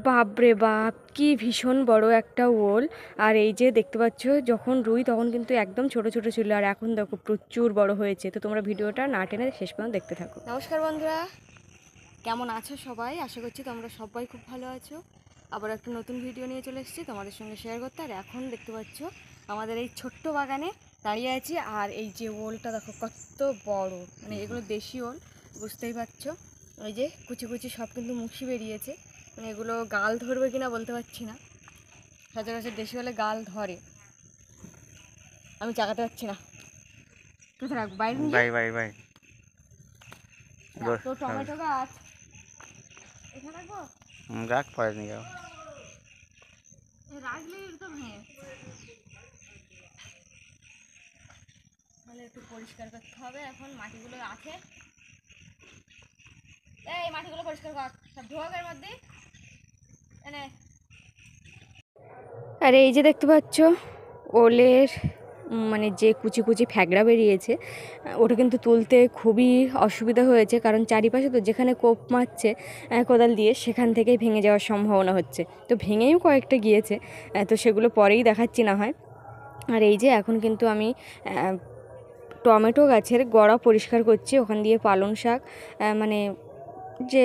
বাপরে বাপ, কি ভীষণ বড় একটা ওল। আর এই যে দেখতে পাচ্ছ, যখন রুই তখন কিন্তু একদম ছোট ছোট ছিল, আর এখন দেখো প্রচুর বড় হয়েছে। তো তোমরা ভিডিওটা না টেনে শেষ পর্যন্ত দেখতে থাকো। নমস্কার বন্ধুরা, কেমন আছো সবাই? আশা করছি তোমরা সবাই খুব ভালো আছো। আবার একটা নতুন ভিডিও নিয়ে চলে এসেছি তোমাদের সঙ্গে শেয়ার করতে। আর এখন দেখতে পাচ্ছ আমাদের এই ছোট্ট বাগানে দাঁড়িয়ে আছি, আর এই যে ওলটা দেখো কত বড়, মানে এগুলো দেশি ওল, বুঝতেই পারছো। ওই যে কুচি কুচি সব কিন্তু মুখি বেরিয়েছে, মানে এগুলো গাল ধরবে কিনা বলতে পারছি না। সচরাচর দেশি হলে গাল ধরে, আমি চাকাতে পারছি না। কোথায় রাখবো? বাইরে নিয়ে বাই বাই বাই। তো টমেটো গাছ এখানে রাখবো, রাখ পরে নিয়ে যাও। রাখলে একদম হ্যাঁ, তাহলে একটু পরিষ্কার করতে হবে। এখন মাটিগুলো আছে, এই মাটিগুলো পরিষ্কার কর, সব ধোয়াকের মধ্যে এনে। আর এই যে দেখতে পাচ্ছ ওলের মানে যে কুচি কুচি ফ্যাগড়া বেরিয়েছে, ওটা কিন্তু তুলতে খুবই অসুবিধা হয়েছে, কারণ চারিপাশে তো যেখানে কোপ মারছে কোদাল দিয়ে, সেখান থেকেই ভেঙে যাওয়ার সম্ভাবনা হচ্ছে। তো ভেঙেও কয়েকটা গিয়েছে, তো সেগুলো পরেই দেখাচ্ছি না হয়। আর এই যে এখন কিন্তু আমি টমেটো গাছের গোড়া পরিষ্কার করছি, ওখান দিয়ে পালং শাক মানে যে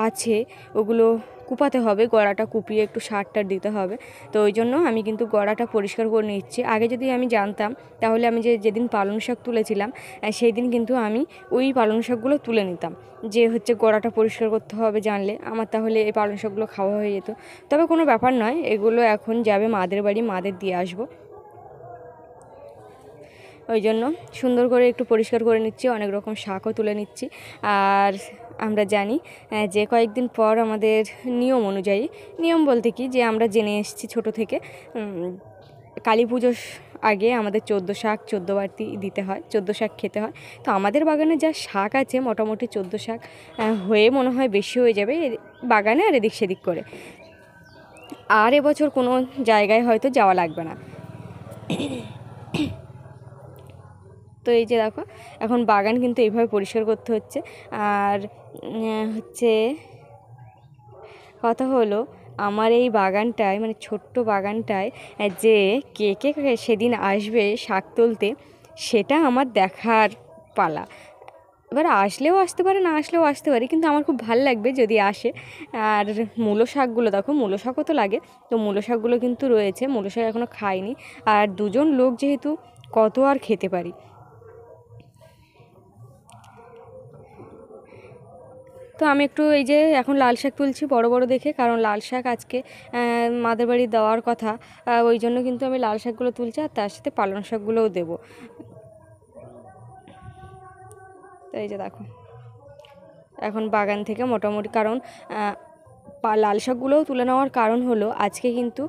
আছে ওগুলো কুপাতে হবে, গড়াটা কুপিয়ে একটু সার টার দিতে হবে। তো ওই জন্য আমি কিন্তু গড়াটা পরিষ্কার করে নিচ্ছি। আগে যদি আমি জানতাম, তাহলে আমি যেদিন পালং শাক তুলেছিলাম সেই দিন কিন্তু আমি ওই পালং শাকগুলো তুলে নিতাম, যে হচ্ছে গড়াটা পরিষ্কার করতে হবে জানলে আমার, তাহলে এই পালং শাকগুলো খাওয়া হয়ে যেত। তবে কোনো ব্যাপার নয়, এগুলো এখন যাবে মাদের বাড়ি, মাদের দিয়ে আসবো। ওই জন্য সুন্দর করে একটু পরিষ্কার করে নিচ্ছি, অনেক রকম শাকও তুলে নিচ্ছি। আর আমরা জানি যে কয়েকদিন পর আমাদের নিয়ম অনুযায়ী, নিয়ম বলতে কি, যে আমরা জেনে এসেছি ছোটো থেকে, কালী পুজোর আগে আমাদের 14 শাক 14 বাটি দিতে হয়, 14 শাক খেতে হয়। তো আমাদের বাগানে যা শাক আছে মোটামুটি 14 শাক হয়ে মনে হয় বেশি হয়ে যাবে বাগানে, আর এদিক সেদিক করে। আর এবছর কোনো জায়গায় হয়তো যাওয়া লাগবে না। তো এই যে দেখো, এখন বাগান কিন্তু এইভাবে পরিষ্কার করতে হচ্ছে। আর হচ্ছে কথা হলো, আমার এই বাগানটায়, মানে ছোট্ট বাগানটায় যে কে কে সেদিন আসবে শাক তুলতে, সেটা আমার দেখার পালা। এবার আসলেও আসতে পারে, না আসলেও আসতে পারে, কিন্তু আমার খুব ভালো লাগবে যদি আসে। আর মূলো শাকগুলো দেখো, মূলো শাকও তো লাগে, তো মূলো শাকগুলো কিন্তু রয়েছে, মূলো শাক এখনও খাইনি। আর দুজন লোক যেহেতু, কত আর খেতে পারি। তো আমি একটু এই যে এখন লাল শাক তুলছি বড় বড় দেখে, কারণ লাল শাক আজকে মাদের বাড়ি দেওয়ার কথা, ওই জন্য কিন্তু আমি লাল শাকগুলো তুলছি, আর তার সাথে পালং শাকগুলোও দেবো। তো এই যে দেখো, এখন বাগান থেকে মোটামুটি, কারণ লাল শাকগুলোও তুলে নেওয়ার কারণ হলো আজকে কিন্তু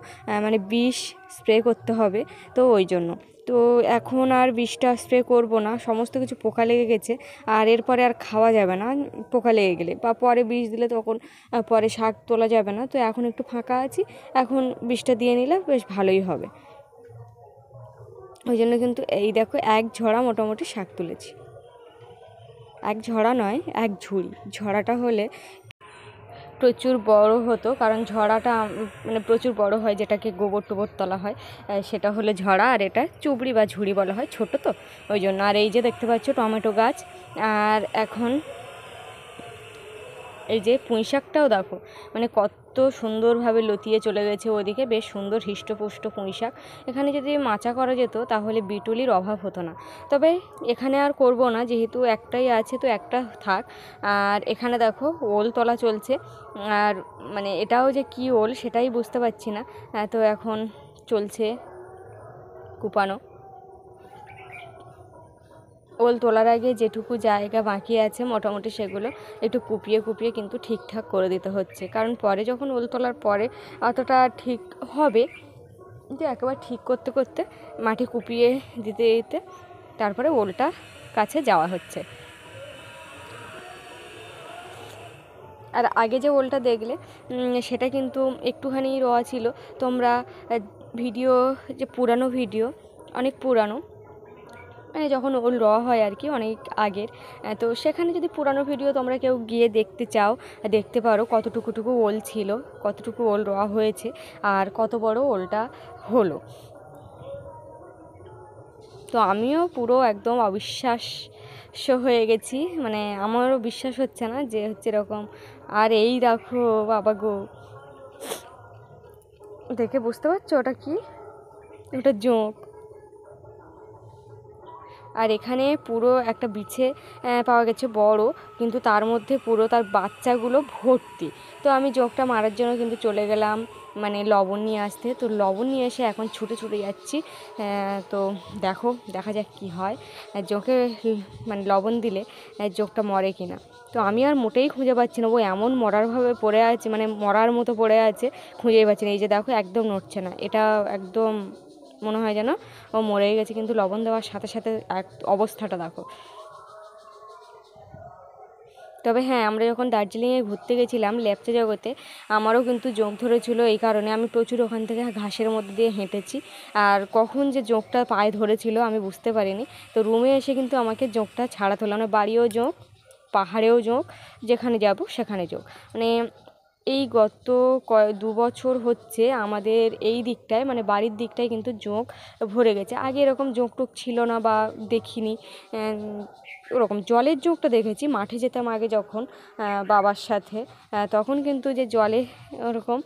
মানে বিষ স্প্রে করতে হবে, তো ওই জন্য। তো এখন আর বিষটা স্প্রে করব না, সমস্ত কিছু পোকা লেগে গেছে, আর এরপরে আর খাওয়া যাবে না পোকা লেগে গেলে, বা পরে বিষ দিলে তখন পরে শাক তোলা যাবে না। তো এখন একটু ফাঁকা আছি, এখন বিষটা দিয়ে নিলে বেশ ভালোই হবে। ওই জন্য কিন্তু এই দেখো, এক ঝরা মোটামুটি শাক তুলেছি। এক ঝরা নয়, এক ঝুড়ি। ঝরাটা হলে প্রচুর বড় হতো, কারণ ঝরাটা মানে প্রচুর বড় হয়, যেটাকে গোবর টোবর তলা হয়, সেটা হলে ঝরা, আর এটা চুবড়ি বা ঝুড়ি বলা হয়, ছোট তো ওই জন্য। আর এই যে দেখতে পাচ্ছ টমেটো গাছ, আর এখন এই যে পুঁই শাকটাও দেখো, মানে কত সুন্দরভাবে লতিয়ে চলে গেছে ওদিকে, বেশ সুন্দর হৃষ্টপুষ্ট পুঁই শাক। এখানে যদি মাচা করা যেত তাহলে বিটুলির অভাব হতো না, তবে এখানে আর করব না, যেহেতু একটাই আছে তো একটা থাক। আর এখানে দেখো ওল তলা চলছে, আর মানে এটাও যে কি ওল সেটাই বুঝতে পারছি না। তো এখন চলছে কুপানো। ওল তোলার আগে যেটুকু জায়গা বাকি আছে মোটামুটি সেগুলো একটু কুপিয়ে কুপিয়ে কিন্তু ঠিকঠাক করে দিতে হচ্ছে, কারণ পরে যখন ওল তোলার পরে অতটা ঠিক হবে, যে একেবারে ঠিক করতে করতে মাটি কুপিয়ে দিতে দিতে তারপরে ওলটা কাছে যাওয়া হচ্ছে। আর আগে যে ওলটা দেখলে সেটা কিন্তু একটুখানি রোয়া ছিল। তোমরা ভিডিও, যে পুরানো ভিডিও, অনেক পুরানো, মানে যখন ওল র হয় আর কি, অনেক আগের। তো সেখানে যদি পুরানো ভিডিও তোমরা কেউ গিয়ে দেখতে চাও, দেখতে পারো কতটুকু ওল ছিল, কতটুকু ওল র হয়েছে, আর কত বড় ওলটা হলো। তো আমিও পুরো একদম অবিশ্বাস্য হয়ে গেছি, মানে আমারও বিশ্বাস হচ্ছে না যে হচ্ছে এরকম। আর এই দেখো বাবা গো, দেখে বুঝতে পারছো ওটা কি? ওটা জোঁক। আর এখানে পুরো একটা বিছে পাওয়া গেছে বড়, কিন্তু তার মধ্যে পুরো তার বাচ্চাগুলো ভর্তি। তো আমি জোঁকটা মারার জন্য কিন্তু চলে গেলাম মানে লবণ নিয়ে আসতে। তো লবণ নিয়ে এসে এখন ছুটে ছুটে যাচ্ছি। তো দেখা যাক কি হয়, জোঁকে মানে লবণ দিলে জোঁকটা মরে কিনা। তো আমি আর মোটেই খুঁজে পাচ্ছি না, ও এমন মরারভাবে পড়ে আছে, মানে মরার মতো পড়ে আছে, খুঁজেই পাচ্ছি না। এই যে দেখো একদম নড়ছে না, এটা একদম মনে হয় যেন ও মরেই গেছে, কিন্তু লবণ দেওয়ার সাথে সাথে অবস্থাটা দেখো। তবে হ্যাঁ, আমরা যখন দার্জিলিংয়ে ঘুরতে গেছিলাম লেপচা জগতে, আমারও কিন্তু জোঁক ধরেছিল। এই কারণে আমি প্রচুর ওখান থেকে ঘাসের মধ্যে দিয়ে হেঁটেছি, আর কখন যে জোঁকটা পায়ে ধরেছিল আমি বুঝতে পারিনি। তো রুমে এসে কিন্তু আমাকে জোঁকটা ছাড়াতে হলো, মানে বাড়িও জোঁক, পাহাড়েও জোঁক, যেখানে যাব সেখানে জোঁক। মানে এই গত 2 বছর হচ্ছে আমাদের এই দিকটায়, মানে বাড়ির দিকটায় কিন্তু জোঁক ভরে গেছে। আগে এরকম জোঁক টোক ছিল না বা দেখিনি। ওরকম জলের জোঁকটা দেখেছি, মাঠে যেতাম আগে যখন বাবার সাথে, তখন কিন্তু যে জলে ওরকম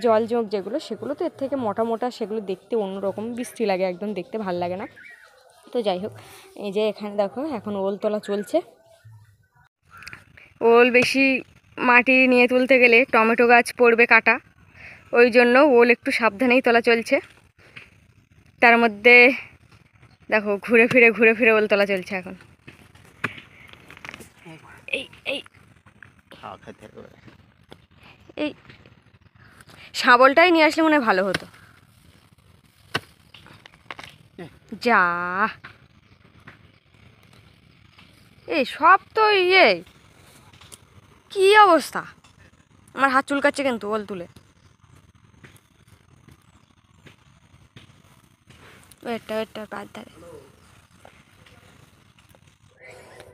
জল জোঁক যেগুলো, সেগুলো তো এর থেকে মোটা মোটা, সেগুলো দেখতে অন্যরকম বিশ্রী লাগে, একদম দেখতে ভাল লাগে না। তো যাই হোক, এই যে এখানে দেখো এখন ওল তোলা চলছে। ওল বেশি মাটি নিয়ে তুলতে গেলে টমেটো গাছ পড়বে কাটা, ওই জন্য ওল একটু সাবধানেই তোলা চলছে। তার মধ্যে দেখো ঘুরে ফিরে ওল তোলা চলছে এখন। এই এই এই শাবলটাই নিয়ে আসলে মনে হয় ভালো হতো। যা এই সব তো কি অবস্থা, আমার হাত চুলকাচ্ছে কিন্তু ওল তুলে। এটা বাদ ধারে।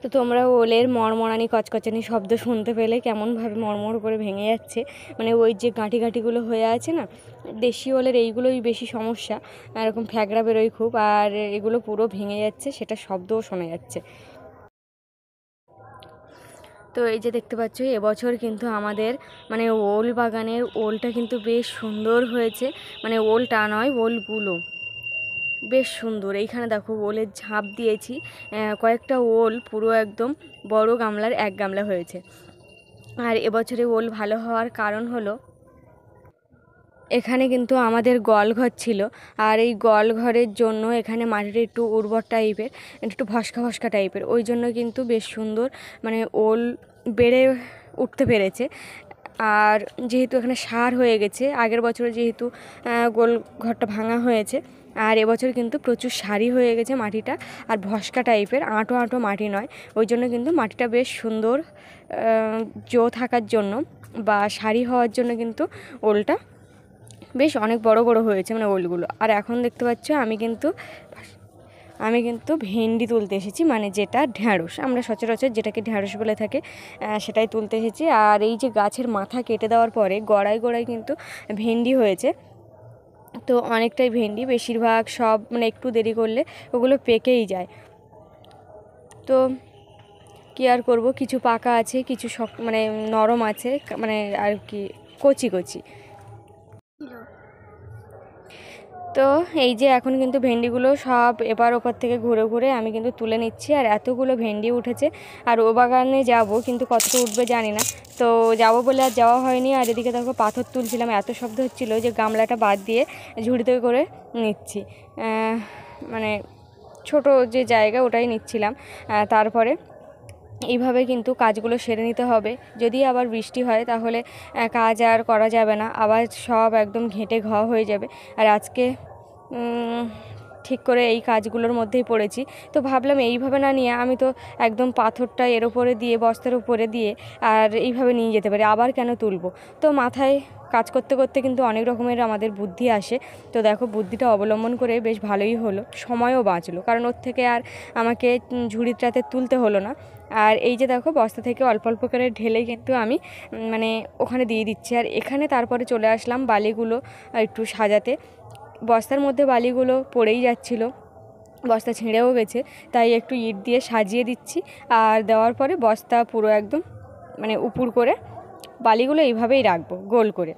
তো তোমরা ওলের মরমরানি কচকচানি শব্দ শুনতে পেলে কেমনভাবে মরমর করে ভেঙে যাচ্ছে, মানে ওই যে গাঁটিগুলো হয়ে আছে না, দেশি ওলের এইগুলোই বেশি সমস্যা, এরকম ফ্যাকড়া বেরোয় খুব, আর এগুলো পুরো ভেঙে যাচ্ছে, সেটা শব্দও শোনা যাচ্ছে। তো এই যে দেখতে পাচ্ছ, এবছর কিন্তু আমাদের মানে ওল বাগানের ওলটা কিন্তু বেশ সুন্দর হয়েছে, মানে ওলটা নয় ওলগুলো বেশ সুন্দর। এইখানে দেখো ওলের ঝাঁপ দিয়েছি, কয়েকটা ওল পুরো একদম বড় গামলার 1 গামলা হয়েছে। আর এবছরে ওল ভালো হওয়ার কারণ হলো, এখানে কিন্তু আমাদের গোয়ালঘর ছিল, আর এই গোয়ালঘরের জন্য এখানে মাটিটা একটু উর্বর টাইপের, একটু ভস্কা টাইপের, ওই জন্য কিন্তু বেশ সুন্দর মানে ওল বেড়ে উঠতে পেরেছে। আর যেহেতু এখানে সার হয়ে গেছে, আগের বছরে যেহেতু গোল ঘরটা ভাঙা হয়েছে, আর এবছর কিন্তু প্রচুর সারি হয়ে গেছে মাটিটা, আর ভস্কা টাইপের, আঁটো আঁটো মাটি নয়, ওই জন্য কিন্তু মাটিটা বেশ সুন্দর জো থাকার জন্য বা সারি হওয়ার জন্য কিন্তু ওলটা বেশ অনেক বড় বড় হয়েছে, মানে ওলগুলো। আর এখন দেখতে পাচ্ছ আমি কিন্তু ভেন্ডি তুলতে এসেছি, মানে যেটা ঢ্যাঁড়স, আমরা সচরাচর যেটাকে ঢ্যাঁড়স বলে থাকে সেটাই তুলতে এসেছি। আর এই যে গাছের মাথা কেটে দেওয়ার পরে গোড়ায় কিন্তু ভেন্ডি হয়েছে। তো অনেকটাই ভেন্ডি, বেশিরভাগ সব মানে একটু দেরি করলে ওগুলো পেকেই যায়। তো কি আর করব, কিছু পাকা আছে, কিছু মানে নরম আছে, মানে আর কি কচি। তো এই যে এখন কিন্তু ভেন্ডিগুলো সব এপার ওপার থেকে ঘুরে আমি কিন্তু তুলে নিচ্ছি, আর এতগুলো ভেন্ডি উঠেছে। আর ও বাগানে যাব, কিন্তু কতটা উঠবে জানি না, তো যাব বলে আর যাওয়া হয়নি। আর এদিকে দেখো পাথর তুলছিলাম, এত শব্দ হচ্ছিলো যে গামলাটা বাদ দিয়ে ঝুড়িতে করে নিচ্ছি, মানে ছোট যে জায়গা ওটাই নিচ্ছিলাম। তারপরে এইভাবে কিন্তু কাজগুলো সেরে নিতে হবে, যদি আবার বৃষ্টি হয় তাহলে কাজ আর করা যাবে না, আবার সব একদম ঘেঁটে ঘ হয়ে যাবে। আর আজকে ঠিক করে এই কাজগুলোর মধ্যেই পড়েছি। তো ভাবলাম এইভাবে না নিয়ে আমি তো একদম পাথরটা এর ওপরে দিয়ে, বস্তার উপরে দিয়ে আর এইভাবে নিয়ে যেতে পারি, আবার কেন তুলবো। তো মাথায় কাজ করতে করতে কিন্তু অনেক রকমের আমাদের বুদ্ধি আসে। তো দেখো, বুদ্ধিটা অবলম্বন করে বেশ ভালোই হলো, সময়ও বাঁচলো, কারণ ওর থেকে আর আমাকে ঝুড়িটাতে তুলতে হলো না। আর এই যে দেখো, বস্তা থেকে অল্প অল্প করে ঢেলেই কিন্তু আমি মানে ওখানে দিয়ে দিচ্ছি। আর এখানে তারপরে চলে আসলাম বালিগুলো একটু সাজাতে। বস্তার মধ্যে বালিগুলো পড়েই যাচ্ছিল, বস্তা ছিঁড়েও গেছে, তাই একটু ইট দিয়ে সাজিয়ে দিচ্ছি। আর দেওয়ার পরে বস্তা পুরো একদম মানে উপুড় করে বালিগুলো এইভাবেই রাখবো গোল করে।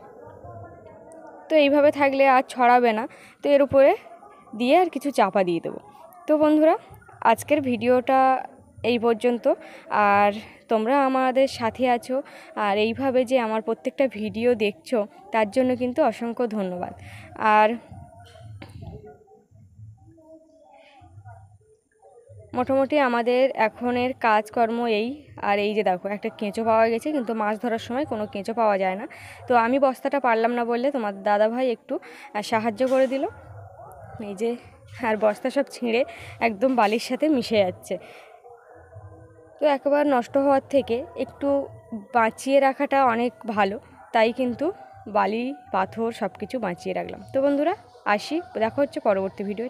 তো এইভাবে থাকলে আর ছড়াবে না। তো এর উপরে দিয়ে আর কিছু চাপা দিয়ে দেবো। তো বন্ধুরা, আজকের ভিডিওটা এই পর্যন্ত। আর তোমরা আমাদের সাথে আছো, আর এইভাবে যে আমার প্রত্যেকটা ভিডিও দেখছো তার জন্য কিন্তু অসংখ্য ধন্যবাদ। আর মোটামুটি আমাদের এখনের কাজকর্ম এই। আর এই যে দেখো, একটা কেঁচো পাওয়া গেছে, কিন্তু মাছ ধরার সময় কোনো কেঁচো পাওয়া যায় না। তো আমি বস্তাটা পারলাম না বললে তোমার দাদাভাই একটু সাহায্য করে দিল। এই যে, আর বস্তা সব ছিঁড়ে একদম বালির সাথে মিশে যাচ্ছে। তো একবার নষ্ট হওয়ার থেকে একটু বাঁচিয়ে রাখাটা অনেক ভালো, তাই কিন্তু বালি পাথর সব কিছু বাঁচিয়ে রাখলাম। তো বন্ধুরা, আসি, দেখা হচ্ছে পরবর্তী ভিডিও।